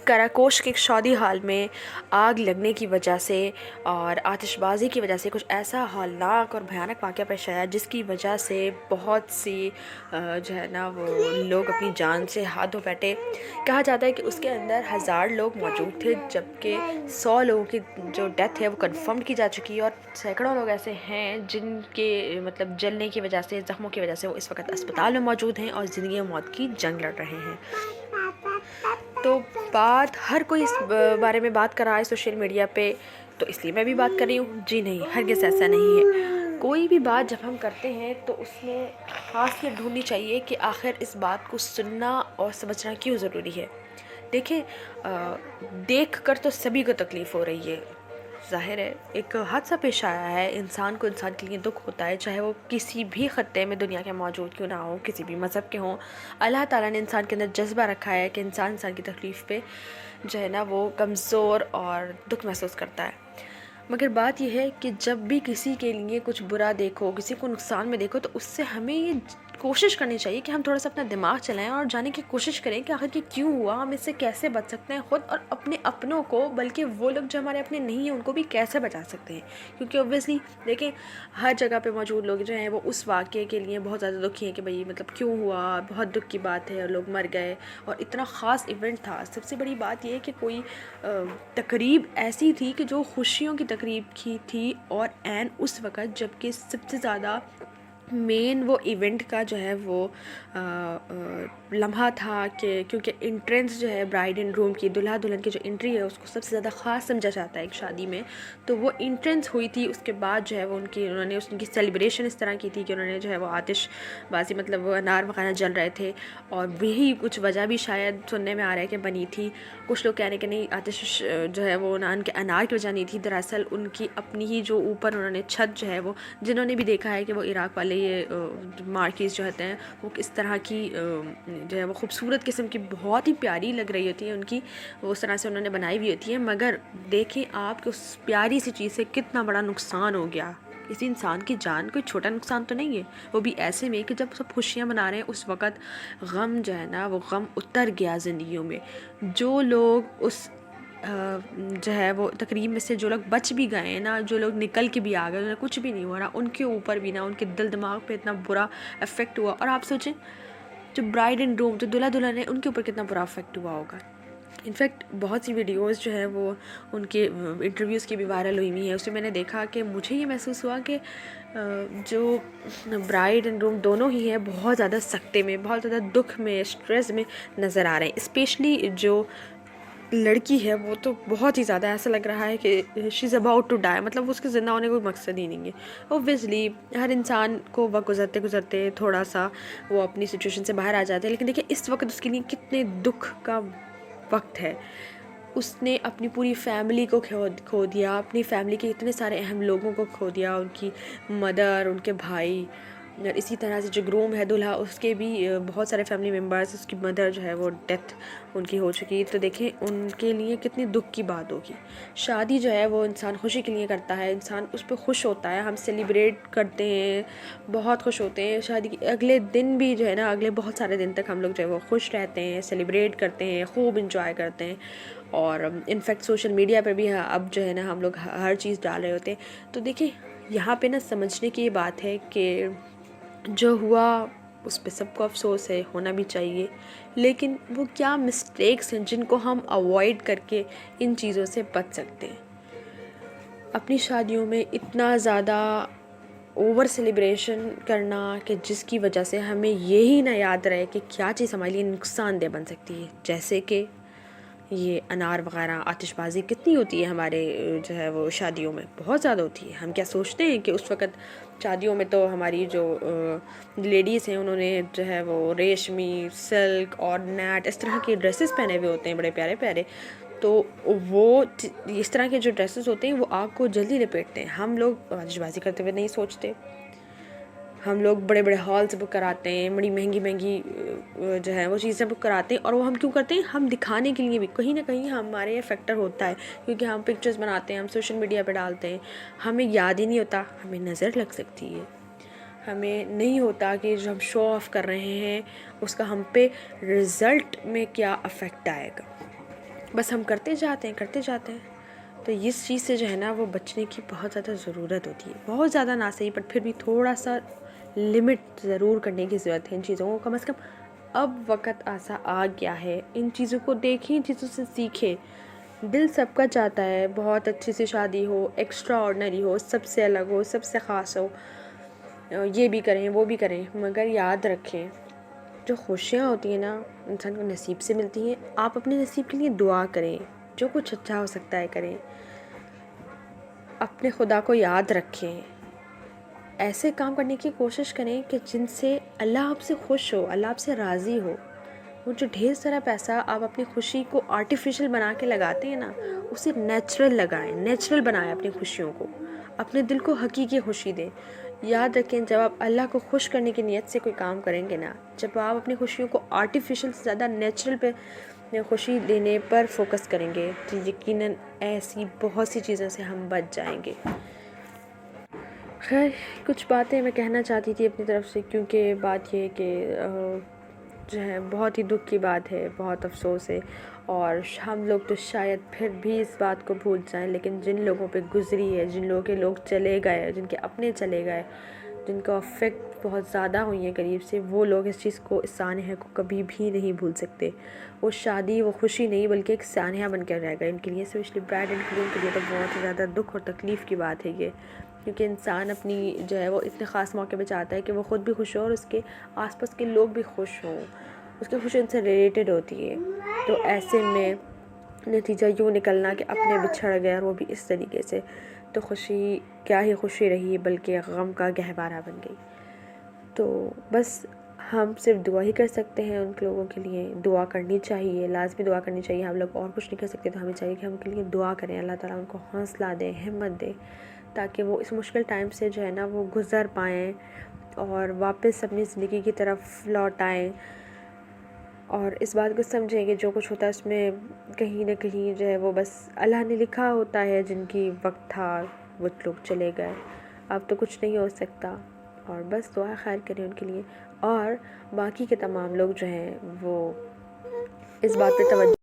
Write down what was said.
کراکوش کے ایک شادی ہال میں آگ لگنے کی وجہ سے اور آتش بازی کی وجہ سے کچھ ایسا ہولناک اور بھیانک واقعہ پیش آیا جس کی وجہ سے بہت سی جو ہے نا وہ لوگ اپنی جان سے ہاتھ دھو بیٹھے۔ کہا جاتا ہے کہ اس کے اندر 1000 لوگ موجود تھے، جبکہ 100 لوگوں کی جو ڈیتھ ہے وہ کنفرم کی جا چکی ہے، اور سینکڑوں لوگ ایسے ہیں جن کے مطلب جلنے کی وجہ سے، زخموں کی وجہ سے وہ اس وقت اسپتال میں موجود ہیں اور زندگی و موت کی جنگ لڑ رہے ہیں۔ تو بات ہر کوئی اس بارے میں بات کر رہا ہے سوشل میڈیا پہ، تو اس لیے میں بھی بات کر رہی ہوں۔ جی نہیں، ہرگز ایسا نہیں ہے۔ کوئی بھی بات جب ہم کرتے ہیں تو اس میں خاصیت ڈھونڈنی چاہیے کہ آخر اس بات کو سننا اور سمجھنا کیوں ضروری ہے۔ دیکھیں، دیکھ کر تو سبھی کو تکلیف ہو رہی ہے، ظاہر ہے ایک حادثہ پیش آیا ہے، انسان کو انسان کے لیے دکھ ہوتا ہے، چاہے وہ کسی بھی خطے میں دنیا کے موجود کیوں نہ ہو، کسی بھی مذہب کے ہوں۔ اللہ تعالیٰ نے انسان کے اندر جذبہ رکھا ہے کہ انسان کی تکلیف پہ جو ہے نا وہ کمزور اور دکھ محسوس کرتا ہے۔ مگر بات یہ ہے کہ جب بھی کسی کے لیے کچھ برا دیکھو، کسی کو نقصان میں دیکھو، تو اس سے ہمیں یہ کوشش کرنی چاہیے کہ ہم تھوڑا سا اپنا دماغ چلائیں اور جاننے کی کوشش کریں کہ آخر یہ کیوں ہوا، ہم اس سے کیسے بچ سکتے ہیں، خود اور اپنے اپنوں کو، بلکہ وہ لوگ جو ہمارے اپنے نہیں ہیں ان کو بھی کیسے بچا سکتے ہیں۔ کیونکہ اوبویسلی دیکھیں، ہر جگہ پہ موجود لوگ جو ہیں وہ اس واقعے کے لیے بہت زیادہ دکھی ہیں کہ بھئی مطلب کیوں ہوا، بہت دکھ کی بات ہے، اور لوگ مر گئے اور اتنا خاص ایونٹ تھا۔ سب سے بڑی بات یہ ہے کہ کوئی تقریب ایسی تھی کہ جو خوشیوں کی تقریب کی تھی، اور عین اس وقت جب کہ سب سے زیادہ مین وہ ایونٹ کا جو ہے وہ لمحہ تھا کہ کیونکہ انٹرنس جو ہے برائڈ اینڈ گروم کی، دلہا دلہن کی جو انٹری ہے اس کو سب سے زیادہ خاص سمجھا جاتا ہے ایک شادی میں، تو وہ انٹرنس ہوئی تھی۔ اس کے بعد جو ہے وہ انہوں نے ان کی سیلیبریشن اس طرح کی تھی کہ انہوں نے جو ہے وہ آتش بازی مطلب وہ انار وغیرہ جل رہے تھے، اور وہی کچھ وجہ بھی شاید سننے میں آ رہا ہے کہ بنی تھی۔ کچھ لوگ کہہ رہے ہیں کہ نہیں، آتش جو ہے وہ ان کے انار کی وجہ نہیں تھی، دراصل ان کی اپنی ہی جو اوپر انہوں نے چھت جو ہے وہ، جنہوں نے بھی دیکھا ہے کہ وہ عراق والے یہ مارکیز جو ہوتے ہیں وہ کس طرح کی جو ہے وہ خوبصورت قسم کی بہت ہی پیاری لگ رہی ہوتی ہے، ان کی وہ اس طرح سے انہوں نے بنائی ہوئی ہوتی ہے، مگر دیکھیں آپ کہ اس پیاری سی چیز سے کتنا بڑا نقصان ہو گیا۔ کسی انسان کی جان کوئی چھوٹا نقصان تو نہیں ہے، وہ بھی ایسے میں کہ جب سب خوشیاں منا رہے ہیں اس وقت غم جو ہے نا وہ غم اتر گیا زندگیوں میں۔ جو لوگ اس جو ہے وہ تقریب میں سے جو لوگ بچ بھی گئے ہیں نا، جو لوگ نکل کے بھی آ گئے، انہیں کچھ بھی نہیں ہوا نا، ان کے اوپر بھی نا ان کے دل دماغ پہ اتنا برا افیکٹ ہوا۔ اور آپ سوچیں جو برائڈ اینڈ گروم، جو دلہا دلہن ہے، ان کے اوپر کتنا برا افیکٹ ہوا ہوگا۔ انفیکٹ بہت سی ویڈیوز جو ہے وہ ان کے انٹرویوز کی بھی وائرل ہوئی ہوئی ہیں، اس میں نے دیکھا کہ مجھے یہ محسوس ہوا کہ جو برائڈ اینڈ گروم دونوں ہی ہیں بہت زیادہ سکتے میں، بہت زیادہ دکھ میں، اسٹریس میں نظر آ رہے ہیں۔ اسپیشلی جو لڑکی ہے وہ تو بہت ہی زیادہ ایسا لگ رہا ہے کہ شی از اباؤٹ ٹو ڈائی، مطلب اس کے زندہ ہونے کا کوئی مقصد ہی نہیں ہے۔ اوبویسلی ہر انسان کو وقت گزرتے گزرتے تھوڑا سا وہ اپنی سچویشن سے باہر آ جاتے ہیں، لیکن دیکھیں اس وقت اس کے لیے کتنے دکھ کا وقت ہے۔ اس نے اپنی پوری فیملی کو کھو دیا، اپنی فیملی کے اتنے سارے اہم لوگوں کو کھو دیا، ان کی مدر، ان کے بھائی، اور اسی طرح سے جو گروم ہے دلہا، اس کے بھی بہت سارے فیملی ممبرز، اس کی مدر جو ہے وہ ڈیتھ ان کی ہو چکی، تو دیکھیں ان کے لیے کتنی دکھ کی بات ہوگی۔ شادی جو ہے وہ انسان خوشی کے لیے کرتا ہے، انسان اس پہ خوش ہوتا ہے، ہم سیلیبریٹ کرتے ہیں، بہت خوش ہوتے ہیں۔ شادی کے اگلے دن بھی جو ہے نا، اگلے بہت سارے دن تک ہم لوگ جو ہے وہ خوش رہتے ہیں، سیلیبریٹ کرتے ہیں، خوب انجوائے کرتے ہیں، اور انفیکٹ سوشل میڈیا پہ بھی اب جو ہے نا ہم لوگ ہر چیز ڈال رہے ہوتے ہیں۔ تو دیکھیں یہاں پہ نا سمجھنے کی یہ بات ہے کہ جو ہوا اس پہ سب کو افسوس ہے، ہونا بھی چاہیے، لیکن وہ کیا مسٹیکس ہیں جن کو ہم اوائڈ کر کے ان چیزوں سے بچ سکتے ہیں۔ اپنی شادیوں میں اتنا زیادہ اوور سیلیبریشن کرنا کہ جس کی وجہ سے ہمیں یہی نہ یاد رہے کہ کیا چیز ہمارے لیے نقصان دہ بن سکتی ہے، جیسے کہ یہ انار وغیرہ، آتش بازی کتنی ہوتی ہے ہمارے جو ہے وہ شادیوں میں، بہت زیادہ ہوتی ہے۔ ہم کیا سوچتے ہیں کہ اس وقت شادیوں میں تو ہماری جو لیڈیز ہیں انہوں نے جو ہے وہ ریشمی، سلک اور نیٹ اس طرح کے ڈریسز پہنے ہوئے ہوتے ہیں، بڑے پیارے پیارے، تو وہ اس طرح کے جو ڈریسز ہوتے ہیں وہ آگ کو جلدی لپیٹتے ہیں۔ ہم لوگ آتش بازی کرتے ہوئے نہیں سوچتے، ہم لوگ بڑے بڑے ہالس بک کراتے ہیں، بڑی مہنگی مہنگی جو ہے وہ چیزیں بک کراتے ہیں، اور وہ ہم کیوں کرتے ہیں؟ ہم دکھانے کے لیے بھی کہیں نہ کہیں ہمارے یہ فیکٹر ہوتا ہے، کیونکہ ہم پکچرز بناتے ہیں، ہم سوشل میڈیا پہ ڈالتے ہیں، ہمیں یاد ہی نہیں ہوتا، ہمیں نظر لگ سکتی ہے، ہمیں نہیں ہوتا کہ جو ہم شو آف کر رہے ہیں اس کا ہم پہ رزلٹ میں کیا افیکٹ آئے گا۔ بس ہم کرتے جاتے ہیں. تو اس چیز سے جو ہے نا وہ بچنے کی بہت زیادہ ضرورت ہوتی ہے. بہت زیادہ نہ صحیح، بٹ پھر بھی تھوڑا سا لمٹ ضرور کرنے کی ضرورت ہے ان چیزوں کو. کم از کم اب وقت ایسا آ گیا ہے، ان چیزوں کو دیکھیں، ان چیزوں سے سیکھیں. دل سب کا چاہتا ہے بہت اچھی سی شادی ہو، ایکسٹرا آرڈنری ہو، سب سے الگ ہو، سب سے خاص ہو، یہ بھی کریں وہ بھی کریں. مگر یاد رکھیں جو خوشیاں ہوتی ہیں نا انسان کو نصیب سے ملتی ہیں. آپ اپنے نصیب کے لیے دعا کریں، جو کچھ اچھا ہو سکتا ہے کریں. اپنے خدا کو یاد رکھیں، ایسے کام کرنے کی کوشش کریں کہ جن سے اللہ آپ سے خوش ہو، اللہ آپ سے راضی ہو. وہ جو ڈھیر سارا پیسہ آپ اپنی خوشی کو آرٹیفیشل بنا کے لگاتے ہیں نا، اسے نیچرل لگائیں، نیچرل بنائیں اپنی خوشیوں کو. اپنے دل کو حقیقی خوشی دیں. یاد رکھیں جب آپ اللہ کو خوش کرنے کی نیت سے کوئی کام کریں گے نا، جب آپ اپنی خوشیوں کو آرٹیفیشل سے زیادہ نیچرل پہ خوشی دینے پر فوکس کریں گے تو یقیناً ایسی بہت سی چیزوں سے ہم بچ جائیں گے. خیر کچھ باتیں میں کہنا چاہتی تھی اپنی طرف سے، کیونکہ بات یہ کہ جو ہے بہت ہی دکھ کی بات ہے، بہت افسوس ہے. اور ہم لوگ تو شاید پھر بھی اس بات کو بھول جائیں، لیکن جن لوگوں پہ گزری ہے، جن لوگوں کے لوگ چلے گئے، جن کے اپنے چلے گئے، جن کو افیکٹ بہت زیادہ ہوئی ہے قریب سے، وہ لوگ اس چیز کو، اس سانحہ کو کبھی بھی نہیں بھول سکتے. وہ شادی، وہ خوشی نہیں بلکہ ایک سانحہ بن کر رہ گئے ان کے لیے. اسپیشلی برائڈ اینڈ گروم کے لیے تو بہت ہی زیادہ دکھ اور تکلیف کی بات ہے یہ، کیونکہ انسان اپنی جو ہے وہ اتنے خاص موقع پہ چاہتا ہے کہ وہ خود بھی خوش ہو اور اس کے آس پاس کے لوگ بھی خوش ہوں. اس کی خوشی ان سے ریلیٹڈ ہوتی ہے. تو ایسے میں نتیجہ یوں نکلنا کہ اپنے بچھڑ گئے اور وہ بھی اس طریقے سے، تو خوشی کیا ہی خوشی رہی بلکہ غم کا گہوارہ بن گئی. تو بس ہم صرف دعا ہی کر سکتے ہیں ان لوگوں کے لیے. دعا کرنی چاہیے، لازمی دعا کرنی چاہیے. ہم لوگ اور کچھ نہیں کر سکتے تو ہمیں چاہیے کہ ہم ان کے لیے دعا کریں. اللہ تعالیٰ ان کو حوصلہ دے، ہمت دے، تاکہ وہ اس مشکل ٹائم سے جو ہے نا وہ گزر پائیں اور واپس اپنی زندگی کی طرف لوٹ آئیں. اور اس بات کو سمجھیں کہ جو کچھ ہوتا ہے اس میں کہیں نہ کہیں جو ہے وہ بس اللہ نے لکھا ہوتا ہے. جن کی وقت تھا وہ لوگ چلے گئے، اب تو کچھ نہیں ہو سکتا. اور بس دعا خیر کریں ان کے لیے. اور باقی کے تمام لوگ جو ہیں وہ اس بات پہ توجہ